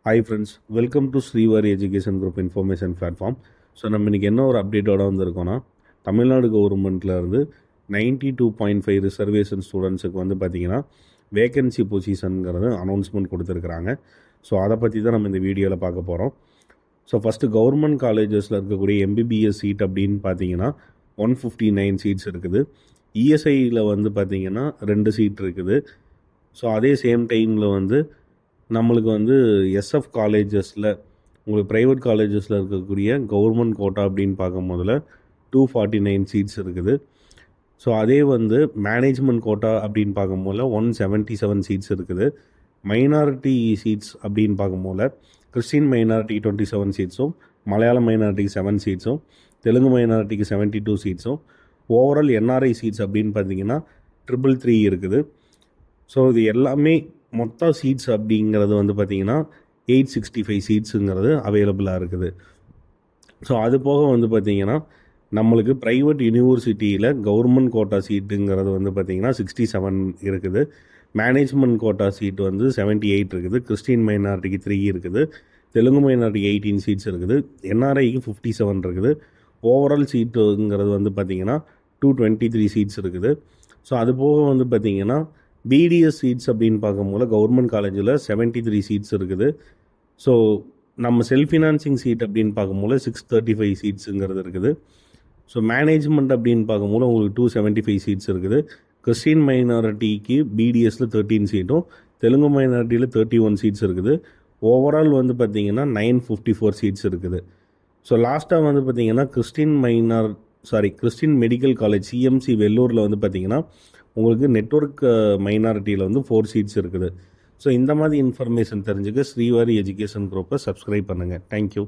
Hi friends, welcome to Srivari Education Group Information Platform. So நம்ம இன்றைக்கி என்ன ஒரு அப்டேட்டோட வந்திருக்கோன்னா தமிழ்நாடு கவர்மெண்ட்டில் இருந்து 92.5 ரிசர்வேஷன் ஸ்டூடெண்ட்ஸுக்கு வந்து பார்த்திங்கன்னா வேகன்சி பொசிஷனுங்கிறது அனௌன்ஸ்மெண்ட் கொடுத்துருக்குறாங்க. ஸோ அதை பற்றி தான் நம்ம இந்த வீடியோவில் பார்க்க போகிறோம். ஸோ ஃபஸ்ட்டு கவர்மெண்ட் காலேஜஸில் இருக்கக்கூடிய எம்பிபிஎஸ் சீட் அப்படின்னு பார்த்தீங்கன்னா 159 சீட்ஸ் இருக்குது. இஎஸ்ஐயில் வந்து பார்த்திங்கன்னா 2 சீட் இருக்குது. ஸோ அதே சேம் டைமில் வந்து நம்மளுக்கு வந்து எஸ்எஃப் காலேஜஸில் உங்களுக்கு ப்ரைவேட் காலேஜஸில் இருக்கக்கூடிய கவர்மெண்ட் கோட்டா அப்படின்னு பார்க்கும் போதில் 249 சீட்ஸ் இருக்குது. ஸோ அதே வந்து மேனேஜ்மெண்ட் கோட்டா அப்படின்னு பார்க்கும்போது 177 சீட்ஸ் இருக்குது. மைனாரிட்டி சீட்ஸ் அப்படின்னு பார்க்கும்போது கிறிஸ்டின் மைனாரிட்டி 27 சீட்ஸும், மலையாள மைனாரிட்டிக்கு 7 சீட்ஸும், தெலுங்கு மைனாரிட்டிக்கு 72 சீட்ஸும், ஓவரால் என்ஆர்ஐ சீட்ஸ் அப்படின்னு பார்த்தீங்கன்னா 333 இருக்குது. ஸோ இது எல்லாமே மொத்த சீட்ஸ் அப்படிங்கிறது வந்து பார்த்திங்கன்னா 865 சீட்ஸுங்கிறது அவைலபிளாக இருக்குது. ஸோ அது போக வந்து பார்த்திங்கன்னா நம்மளுக்கு ப்ரைவேட் யூனிவர்சிட்டியில் கவர்மெண்ட் கோட்டா சீட்டுங்கிறது வந்து பார்த்திங்கன்னா 67 இருக்குது. மேனேஜ்மெண்ட் கோட்டா சீட் வந்து 78 இருக்குது. கிறிஸ்டின் மைனாரிட்டிக்கு 3 இருக்குது. தெலுங்கு மைனாரிட்டிக்கு 18 சீட்ஸ் இருக்குது. என்ஆர்ஐக்கு 57 இருக்குது. ஓவரால் சீட்டுங்கிறது வந்து பார்த்திங்கன்னா 223 சீட்ஸ் இருக்குது. ஸோ அது போக வந்து பார்த்திங்கன்னா பிடிஎஸ் சீட்ஸ் அப்படின்னு பார்க்கும்போது கவர்மெண்ட் காலேஜில் 73 சீட்ஸ் இருக்குது. ஸோ நம்ம செல்ஃப் ஃபினான்சிங் சீட் அப்படின்னு பார்க்கும்போது 635 சீட்ஸுங்கிறது இருக்குது. ஸோ மேனேஜ்மெண்ட் அப்படின்னு பார்க்கும்போது உங்களுக்கு 275 சீட்ஸ் இருக்குது. கிறிஸ்டின் மைனாரிட்டிக்கு பிடிஎஸில் 13 சீட்டும், தெலுங்கு மைனாரிட்டியில் 31 சீட்ஸ் இருக்குது. ஓவரால் வந்து பார்த்திங்கன்னா 954 சீட்ஸ் இருக்குது. ஸோ லாஸ்ட்டாக வந்து பார்த்திங்கன்னா கிறிஸ்டின் மெடிக்கல் காலேஜ் சிஎம்சி வெள்ளூரில் வந்து பார்த்திங்கன்னா உங்களுக்கு நெட்வொர்க் மைனாரிட்டியில் வந்து 4 சீட்ஸ் இருக்குது. ஸோ இந்த மாதிரி இன்ஃபர்மேஷன் தெரிஞ்சுக்க ஸ்ரீவாரி எஜுகேஷன் குரூப்பை சப்ஸ்கிரைப் பண்ணுங்கள். தேங்க்யூ.